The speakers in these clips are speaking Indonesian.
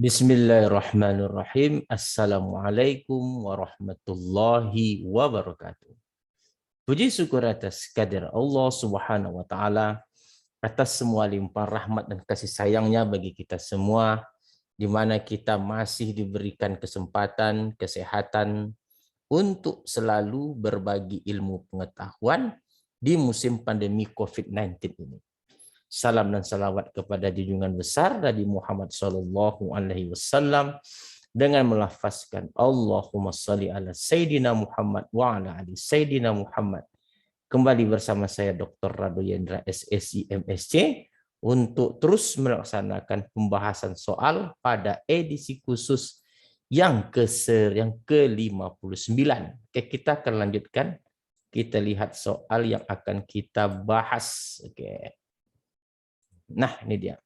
Bismillahirrahmanirrahim. Assalamualaikum warahmatullahi wabarakatuh. Puji syukur atas kehadirat Allah Subhanahu wa taala atas semua limpah rahmat dan kasih sayangnya bagi kita semua, di mana kita masih diberikan kesempatan, kesehatan untuk selalu berbagi ilmu pengetahuan di musim pandemi COVID-19 ini. Salam dan salawat kepada junjungan besar Nabi Muhammad SAW dengan melafazkan Allahumma salli ala Sayyidina Muhammad wa ala ali Sayyidina Muhammad. Kembali bersama saya Dr. Rado Yendra SSI MSc untuk terus melaksanakan pembahasan soal pada edisi khusus yang ke-59. Oke, kita akan lanjutkan. Kita lihat soal yang akan kita bahas. Oke. Nah, ini dia.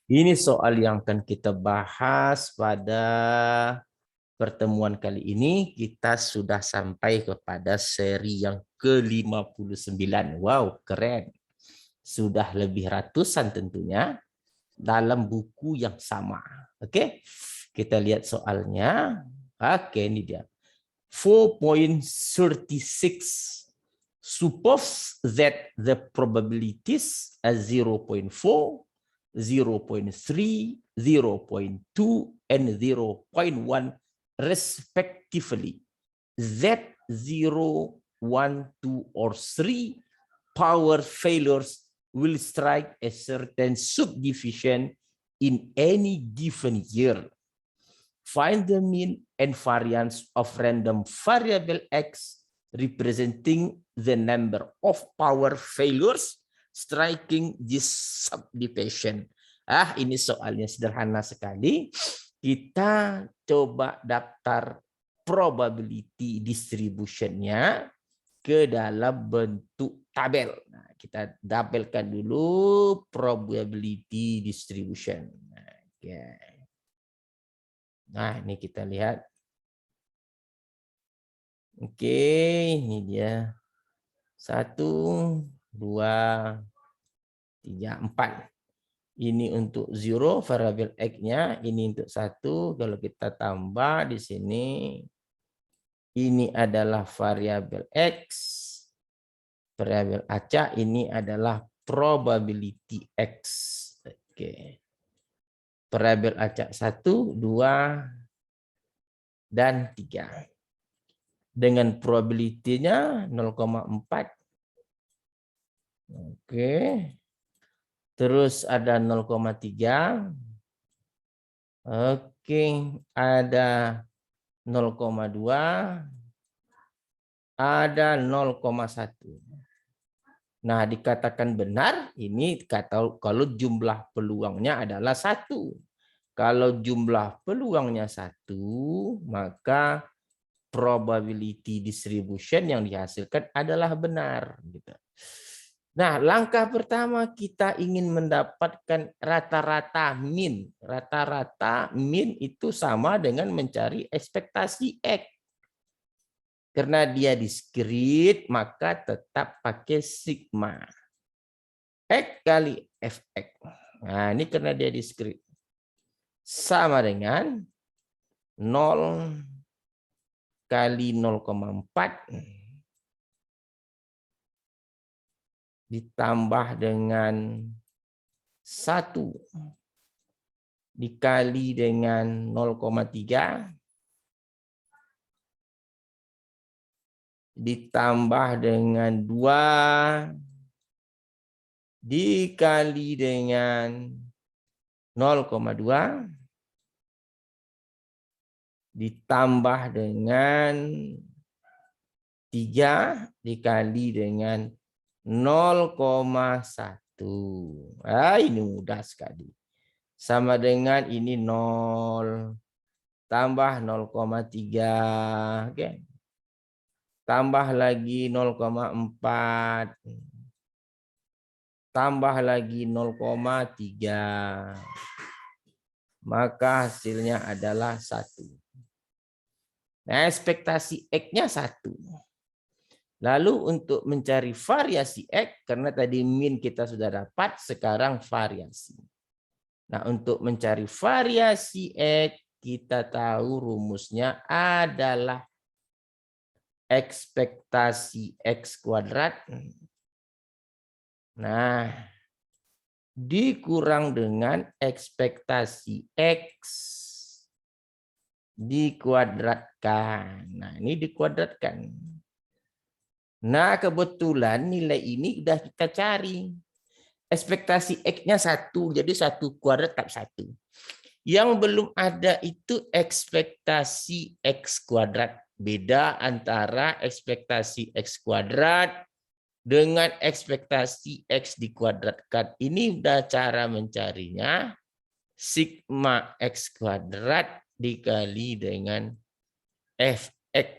Ini soal yang akan kita bahas pada pertemuan kali ini. Kita sudah sampai kepada seri yang ke-59. Wow, keren. Sudah lebih ratusan tentunya dalam buku yang sama. Oke, kita lihat soalnya. Oke, ini dia. 4.36. Suppose that the probabilities as 0.4, 0.3, 0.2, and 0.1 respectively, that 0, 1, 2, or 3 power failures will strike a certain subdivision in any given year. Find the mean and variance of random variable x representing the number of power failures striking this subdivision. Ini soalnya sederhana sekali. Kita coba daftar probability distribution-nya ke dalam bentuk tabel. Nah, kita tabelkan dulu probability distribution. Nah, ini kita lihat. Oke, ini dia. 1, 2, 3, 4. Ini untuk 0 variabel X-nya, ini untuk 1. Kalau kita tambah di sini, ini adalah variabel X. Variabel acak ini adalah probability X. Oke. Variabel acak 1, 2, dan 3. Dengan probability-nya 0,4. Oke. Terus ada 0,3. Oke, ada 0,2. Ada 0,1. Nah, dikatakan benar ini kalau jumlah peluangnya adalah 1. Kalau jumlah peluangnya 1, maka probability distribution yang dihasilkan adalah benar. Nah, langkah pertama kita ingin mendapatkan rata-rata min. Rata-rata min itu sama dengan mencari ekspektasi X. Karena dia discrete, maka tetap pakai sigma. X kali Fx. Nah, ini karena dia discrete. Sama dengan 0 kali 0,4 ditambah dengan 1 dikali dengan 0,3 ditambah dengan 2 dikali dengan 0,2 ditambah dengan 3 dikali dengan 0,1. Ini mudah sekali. Sama dengan ini 0 tambah 0,3. Oke. Tambah lagi 0,4. Tambah lagi 0,3. Maka hasilnya adalah 1. Nah, ekspektasi X-nya 1. Lalu untuk mencari variasi X, karena tadi min kita sudah dapat, sekarang variasi. Nah, untuk mencari variasi X, kita tahu rumusnya adalah ekspektasi X kuadrat. Nah, dikurang dengan ekspektasi X dikuadratkan. Nah, ini dikuadratkan. Nah, kebetulan nilai ini udah kita cari. Ekspektasi X-nya 1, jadi 1 kuadrat tak 1. Yang belum ada itu ekspektasi X kuadrat. Beda antara ekspektasi X kuadrat dengan ekspektasi X dikuadratkan. Ini udah cara mencarinya. Sigma X kuadrat dikali dengan Fx.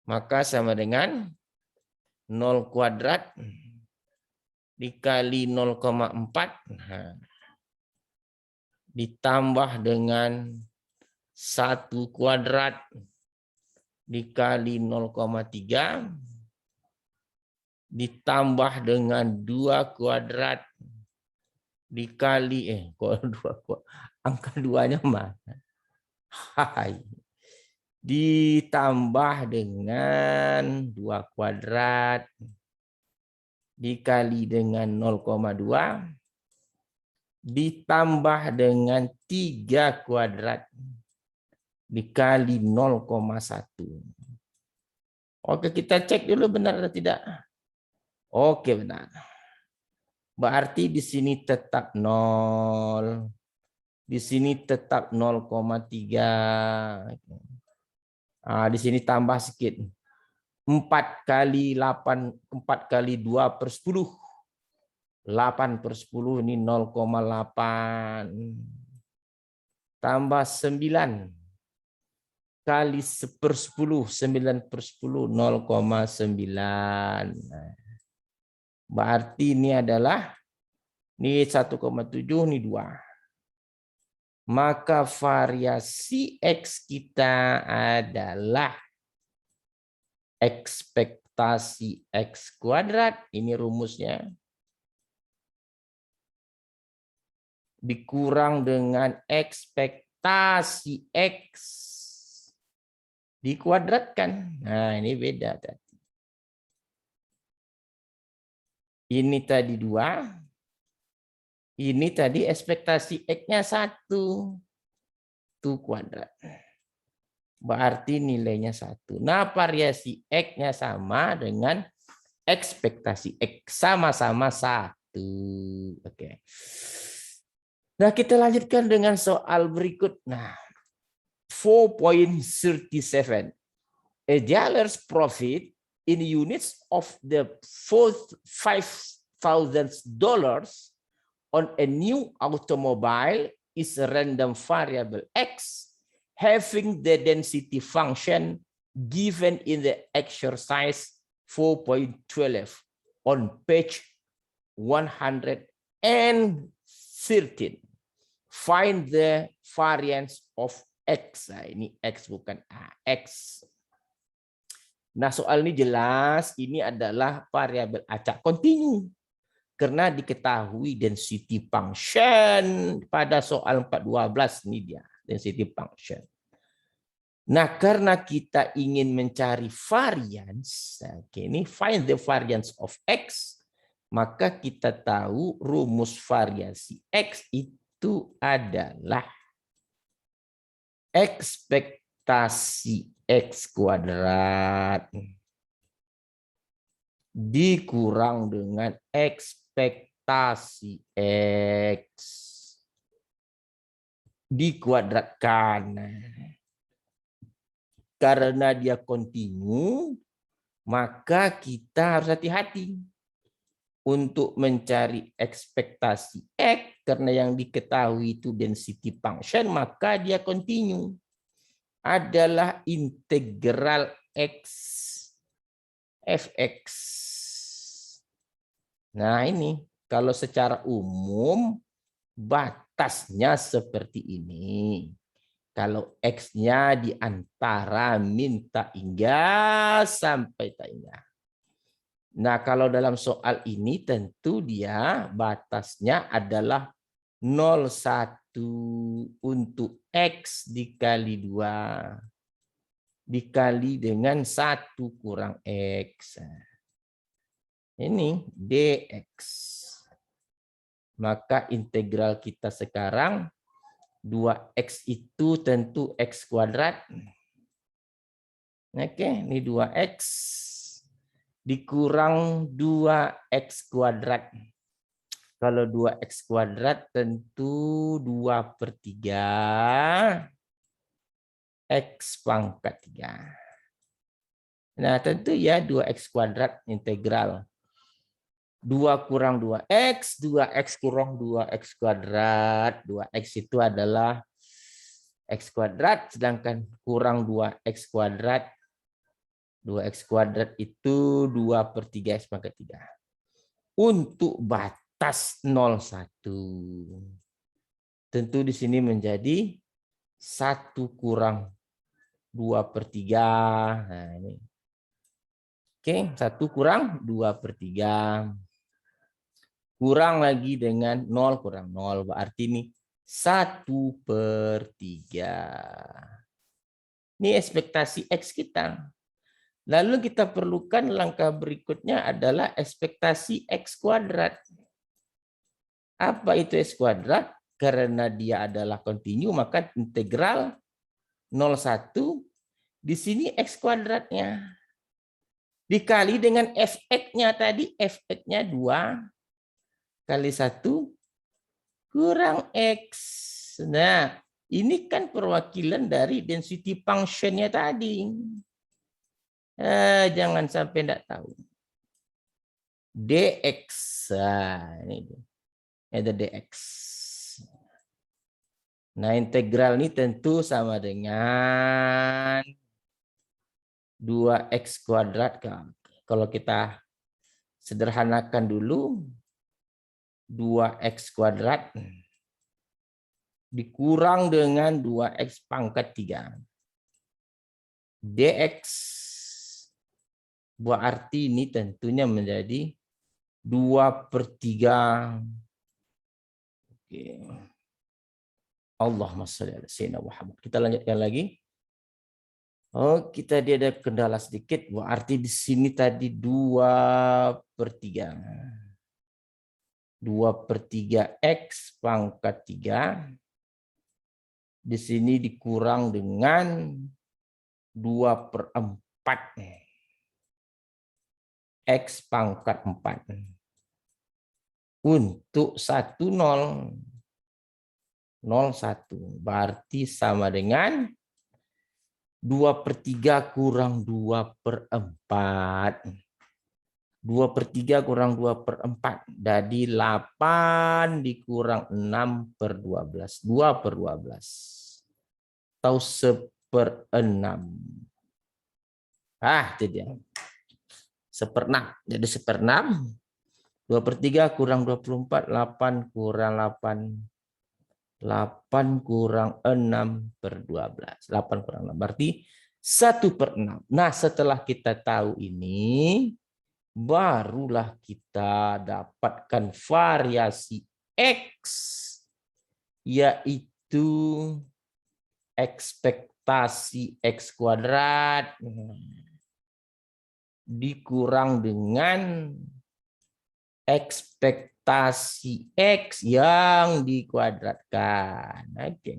Maka sama dengan 0 kuadrat dikali 0,4. Nah, ditambah dengan 1 kuadrat dikali 0,3 ditambah dengan 2 kuadrat dikali angka 2-nya mana? Hai. Ditambah dengan 2 kuadrat dikali dengan 0,2 ditambah dengan 3 kuadrat dikali 0,1. Oke, kita cek dulu benar atau tidak. Oke, benar. Berarti di sini tetap 0. Di sini tetap 0,3. Nah, di sini tambah sedikit. 4 kali 8, 4 kali 2 per 10. 8 per 10 ini 0,8. Tambah 9 kali 1/10. 9 per 10, 0,9. Berarti ini adalah, ini 1,7, ini 2. Maka variasi X kita adalah ekspektasi X kuadrat, ini rumusnya, dikurang dengan ekspektasi X dikuadratkan. Nah, ini beda tadi. Ini tadi 2. Ini tadi ekspektasi X-nya 1. Itu kuadrat. Berarti nilainya 1. Nah, variasi X-nya sama dengan ekspektasi X. Sama-sama 1. Oke. Nah, kita lanjutkan dengan soal berikut. Nah, 4.37. A dealer's profit in units of the $5,000 on a new automobile is a random variable X having the density function given in the exercise 4.12 on page 113. Find the variance of X. Nah, ini X bukan A, X. Nah, soal ini jelas ini adalah variabel acak kontinu. Karena diketahui density function pada soal 4.12 ini dia, density function. Nah, karena kita ingin mencari variance, oke, ini find the variance of X, maka kita tahu rumus variasi X itu adalah ekspektasi X kuadrat dikurang dengan ekspektasi X dikuadratkan. Karena dia kontinu, maka kita harus hati-hati untuk mencari ekspektasi X, karena yang diketahui itu density function, maka dia kontinu. Adalah integral X Fx. Nah, ini kalau secara umum batasnya seperti ini. Kalau X-nya di antara min tak hingga sampai tak hingga. Nah, kalau dalam soal ini tentu dia batasnya adalah 0,1 untuk X dikali 2 dikali dengan 1 kurang X. Ini dx. Maka integral kita sekarang 2x itu tentu x kuadrat. Oke, ini 2x dikurang 2x kuadrat. Kalau 2x kuadrat tentu 2/3 x pangkat 3. Nah, tentu ya 2x kuadrat integral 2 kurang 2x, 2x kurang 2x kuadrat. 2x itu adalah x kuadrat, sedangkan kurang 2x kuadrat. 2x kuadrat itu 2/3 x pangkat 3. Untuk batas 0,1. Tentu di sini menjadi 1 kurang 2/3. Nah, ini. Oke, 1 kurang 2/3. Kurang lagi dengan 0 kurang 0. Berarti ini 1/3. Ini ekspektasi X kita. Lalu kita perlukan langkah berikutnya adalah ekspektasi X kuadrat. Apa itu X kuadrat? Karena dia adalah kontinu, maka integral 0,1 di sini X kuadratnya. Dikali dengan Fx-nya tadi, Fx-nya 2. Kali 1 kurang X. Nah, ini kan perwakilan dari density function-nya tadi. Jangan sampai tidak tahu. dx. Nah, ini ada dx. Nah, integral ini tentu sama dengan 2x kuadrat. Kalau kita sederhanakan dulu, 2x kuadrat dikurang dengan 2x pangkat 3. dx berarti ini tentunya menjadi 2/3. Oke. Allahumma sholli ala sayyidina Muhammad. Kita lanjutkan lagi. Oh, kita dia ada kendala sedikit. Berarti di sini tadi 2/3. 2/3 X pangkat 3. Di sini dikurang dengan 2/4 X pangkat 4. Untuk 1, 0. 0,1. Berarti sama dengan 2/3 kurang 2/4. 2/3 kurang 2/4. Jadi 8 dikurang 6/12. 2/12. Atau 1/6. Itu dia. 1/6. Jadi 1/6. 2/3 kurang 24. 8 kurang 8. 8 kurang 6/12. 8 kurang 6. Berarti 1/6. Nah, setelah kita tahu ini, barulah kita dapatkan variasi X, yaitu ekspektasi X kuadrat dikurang dengan ekspektasi X yang dikuadratkan. Oke.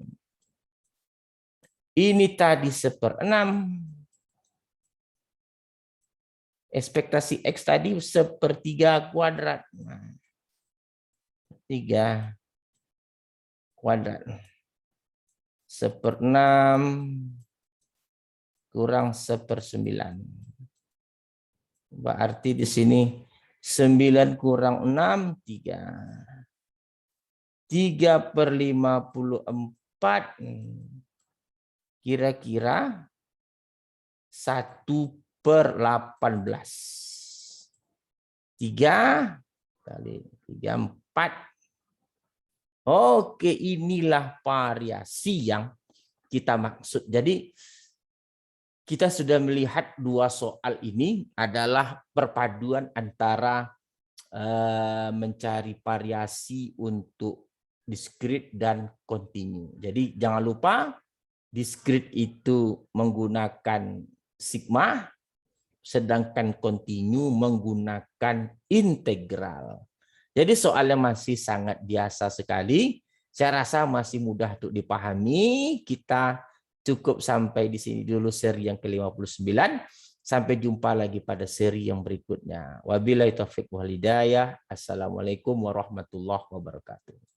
Ini tadi 1/6. Ekspektasi X tadi 1/3 kuadrat. 3 kuadrat. 1/6 kurang 1/9. Berarti di sini 9 kurang 6, 3. 3/54. Kira-kira 1/18. 3 kali 3, 4. Oke, inilah variasi yang kita maksud. Jadi kita sudah melihat dua soal ini adalah perpaduan antara mencari variasi untuk discrete, dan continue. Jadi jangan lupa discrete itu menggunakan sigma, sedangkan continue menggunakan integral. Jadi soalnya masih sangat biasa sekali. Saya rasa masih mudah untuk dipahami. Kita cukup sampai di sini dulu seri yang ke-59. Sampai jumpa lagi pada seri yang berikutnya. Wabillahi taufiq wal hidayah. Assalamualaikum warahmatullahi wabarakatuh.